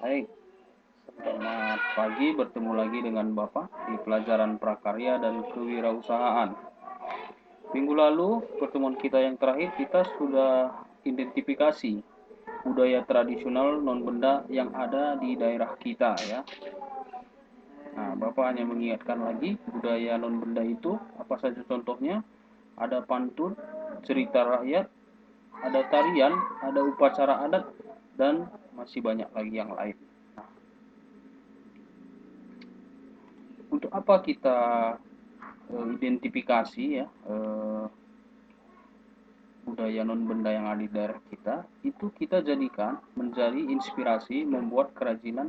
Baik, selamat pagi, bertemu lagi dengan Bapak di pelajaran prakarya dan kewirausahaan. Minggu lalu, pertemuan kita yang terakhir, kita sudah identifikasi budaya tradisional non-benda yang ada di daerah kita ya. Nah, Bapak hanya mengingatkan lagi budaya non-benda itu, apa saja contohnya? Ada pantun, cerita rakyat, ada tarian, ada upacara adat, dan masih banyak lagi yang lain. Untuk apa kita identifikasi ya budaya non benda yang ada di daerah kita, itu kita jadikan menjadi inspirasi membuat kerajinan,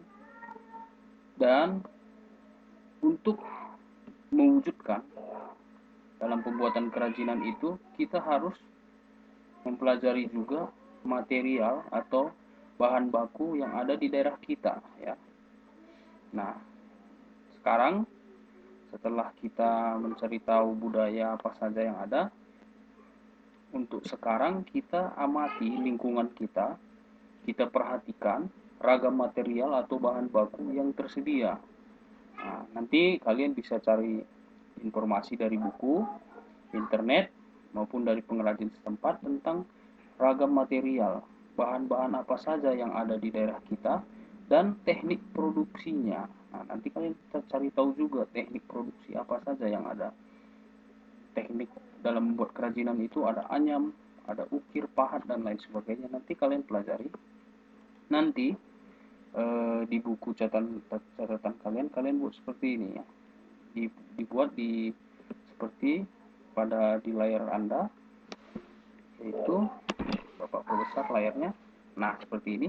dan untuk mewujudkan dalam pembuatan kerajinan itu kita harus mempelajari juga material atau bahan baku yang ada di daerah kita ya. Nah, sekarang setelah kita mencari tahu budaya apa saja yang ada, untuk sekarang kita amati lingkungan kita, kita perhatikan ragam material atau bahan baku yang tersedia. Nah, nanti kalian bisa cari informasi dari buku, internet, maupun dari pengrajin setempat tentang ragam material, bahan-bahan apa saja yang ada di daerah kita, dan teknik produksinya. Nah, nanti kalian bisa cari tahu juga teknik produksi apa saja yang ada. Teknik dalam membuat kerajinan itu ada anyam, ada ukir, pahat, dan lain sebagainya. Nanti kalian pelajari. Nanti di buku catatan kalian buat seperti ini ya. Dibuat di seperti pada di layar Anda, yaitu Bapak perbesar layarnya. Nah, seperti ini.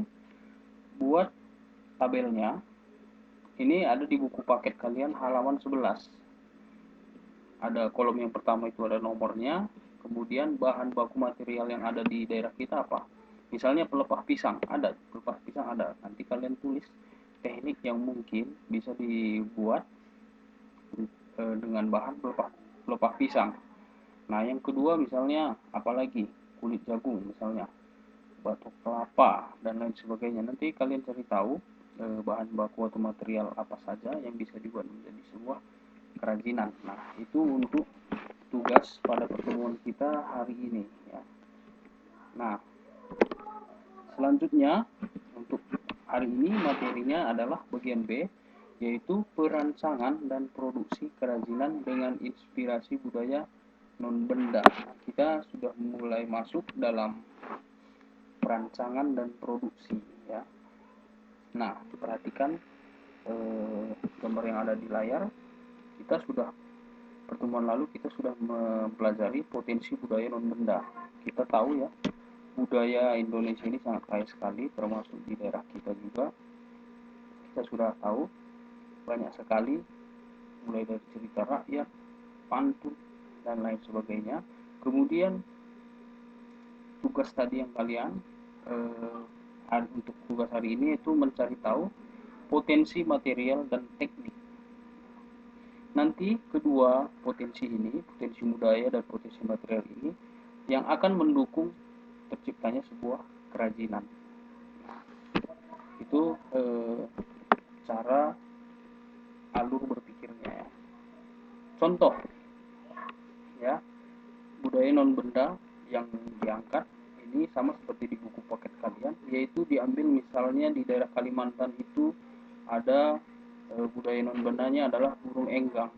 Buat tabelnya. Ini ada di buku paket kalian halaman 11. Ada kolom yang pertama itu ada nomornya, kemudian bahan baku material yang ada di daerah kita apa. Misalnya pelepah pisang, ada pelepah pisang ada. Nanti kalian tulis teknik yang mungkin bisa dibuat dengan bahan pelepah pisang. Nah, yang kedua misalnya apalagi kulit jagung misalnya, batok kelapa dan lain sebagainya. Nanti kalian cari tahu bahan baku atau material apa saja yang bisa dibuat menjadi sebuah kerajinan. Nah, itu untuk tugas pada pertemuan kita hari ini ya. Nah, selanjutnya untuk hari ini materinya adalah bagian B, yaitu perancangan dan produksi kerajinan dengan inspirasi budaya non benda. Kita sudah mulai masuk dalam perancangan dan produksi ya. Nah, perhatikan gambar yang ada di layar. Kita sudah pertemuan lalu kita sudah mempelajari potensi budaya non benda. Kita tahu ya, budaya Indonesia ini sangat kaya sekali, termasuk di daerah kita juga. Kita sudah tahu banyak sekali, mulai dari cerita rakyat, pantun, dan lain sebagainya. Kemudian tugas tadi yang kalian untuk tugas hari ini itu mencari tahu potensi material dan teknik. Nanti kedua potensi ini, potensi budaya dan potensi material ini yang akan mendukung terciptanya sebuah kerajinan. Itu cara alur berpikirnya ya. Contoh ya, budaya non benda yang diangkat ini sama seperti di buku paket kalian, yaitu diambil misalnya di daerah Kalimantan itu ada budaya non bendanya adalah burung enggang.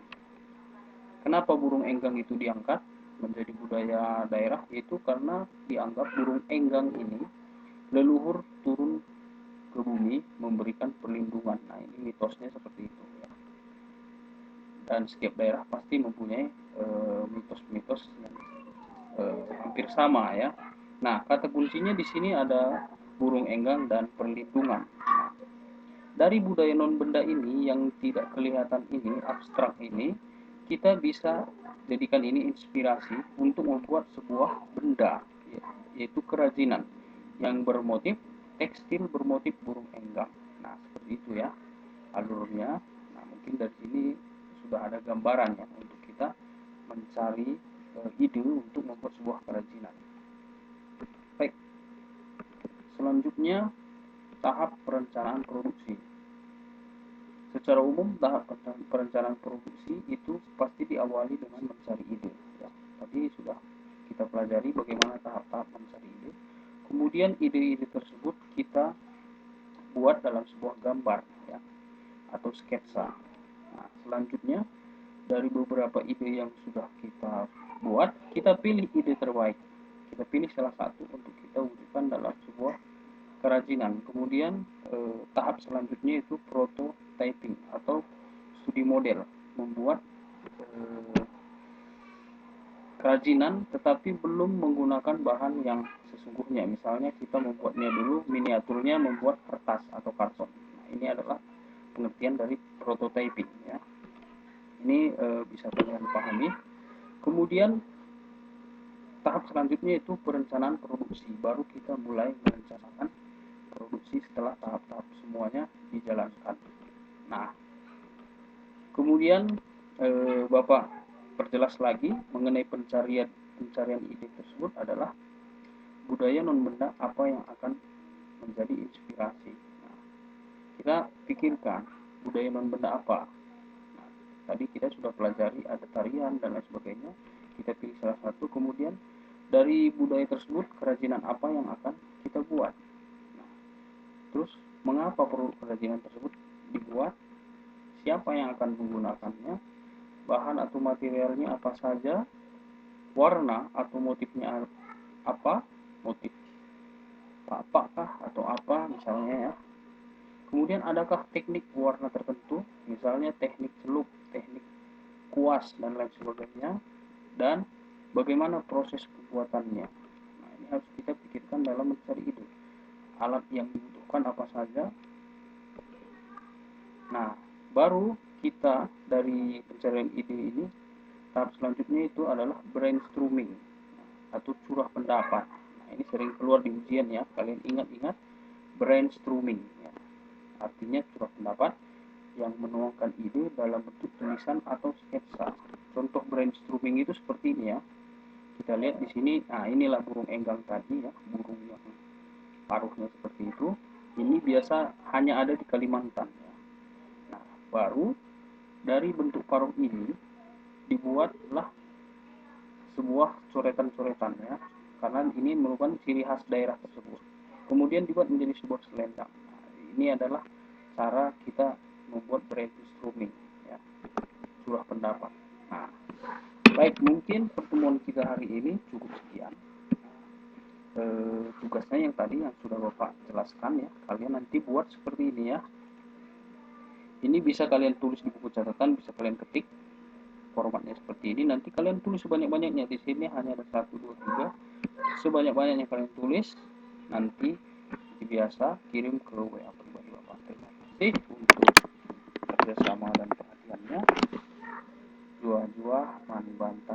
Kenapa burung enggang itu diangkat menjadi budaya daerah? Yaitu karena dianggap burung enggang ini leluhur turun ke bumi memberikan perlindungan. Nah, ini mitosnya seperti itu ya. Dan setiap daerah pasti mempunyai mitos-mitos yang hampir sama ya. Nah, kata kuncinya di sini ada burung enggang dan perlindungan. Nah, dari budaya non benda ini yang tidak kelihatan ini, abstrak ini, kita bisa jadikan ini inspirasi untuk membuat sebuah benda, yaitu kerajinan yang bermotif tekstil bermotif burung enggang. Nah, seperti itu ya alurnya. Nah, mungkin dari sini sudah ada gambarannya untuk kita mencari ide untuk membuat sebuah kerajinan. Baik, selanjutnya tahap perencanaan produksi. Secara umum, tahap perencanaan produksi itu pasti diawali dengan mencari ide. Ya. Tadi sudah kita pelajari bagaimana tahap-tahap mencari ide. Kemudian ide-ide tersebut kita buat dalam sebuah gambar, ya, atau sketsa. Nah, selanjutnya dari beberapa ide yang sudah kita buat, kita pilih ide terbaik. Kita pilih salah satu untuk kita wujudkan dalam sebuah kerajinan. Kemudian tahap selanjutnya itu prototyping atau studi model, membuat kerajinan tetapi belum menggunakan bahan yang sesungguhnya. Misalnya kita membuatnya dulu, miniaturnya membuat kertas atau karton. Nah, ini adalah pengertian dari prototyping, ya. Ini bisa kalian pahami. Kemudian tahap selanjutnya itu perencanaan produksi. Baru kita mulai merencanakan produksi setelah tahap-tahap semuanya dijalankan. Nah, kemudian Bapak perjelas lagi mengenai pencarian ide tersebut adalah budaya non benda apa yang akan menjadi inspirasi. Nah, kita pikirkan budaya non benda apa. Nah, tadi kita sudah pelajari ada tarian dan lain sebagainya. Kita pilih salah satu, kemudian dari budaya tersebut kerajinan apa yang akan kita buat. Nah, terus mengapa produk kerajinan tersebut dibuat, siapa yang akan menggunakannya, bahan atau materialnya apa saja, warna atau motifnya apa, motif apakah atau apa misalnya, ya. Kemudian adakah teknik warna tertentu, misalnya teknik celup, teknik kuas dan lain sebagainya, dan bagaimana proses pembuatannya. Nah, ini harus kita pikirkan dalam mencari ide. Alat yang dibutuhkan apa saja. Nah, baru kita dari pencarian ide ini, tahap selanjutnya itu adalah brainstorming atau curah pendapat. Nah, ini sering keluar di ujian, ya. Kalian ingat-ingat brainstorming, ya. Artinya curah pendapat yang menuangkan ide dalam bentuk tulisan atau sketsa. Contoh brainstorming itu seperti ini, ya. Kita lihat di sini. Nah, inilah burung enggang tadi, ya, burung yang paruhnya seperti itu. Ini biasa hanya ada di Kalimantan, ya. Nah, baru dari bentuk paruh ini dibuatlah sebuah coretan-coretan, ya, karena ini merupakan ciri khas daerah tersebut. Kemudian dibuat menjadi sebuah selendang. Nah, ini adalah cara kita membuat brainstorming, ya, curah pendapat. Nah, baik, mungkin pertemuan kita hari ini cukup sekian. Tugasnya yang tadi yang sudah Bapak jelaskan, ya, kalian nanti buat seperti ini, ya. Ini bisa kalian tulis di buku catatan, bisa kalian ketik. Formatnya seperti ini, nanti kalian tulis sebanyak-banyaknya. Di sini hanya ada 1, 2, 3, sebanyak-banyaknya kalian tulis. Nanti seperti biasa kirim ke WA pribadi Bapak. Terima kasih untuk kerjasama dan perhatiannya. Jua-jua man bantu.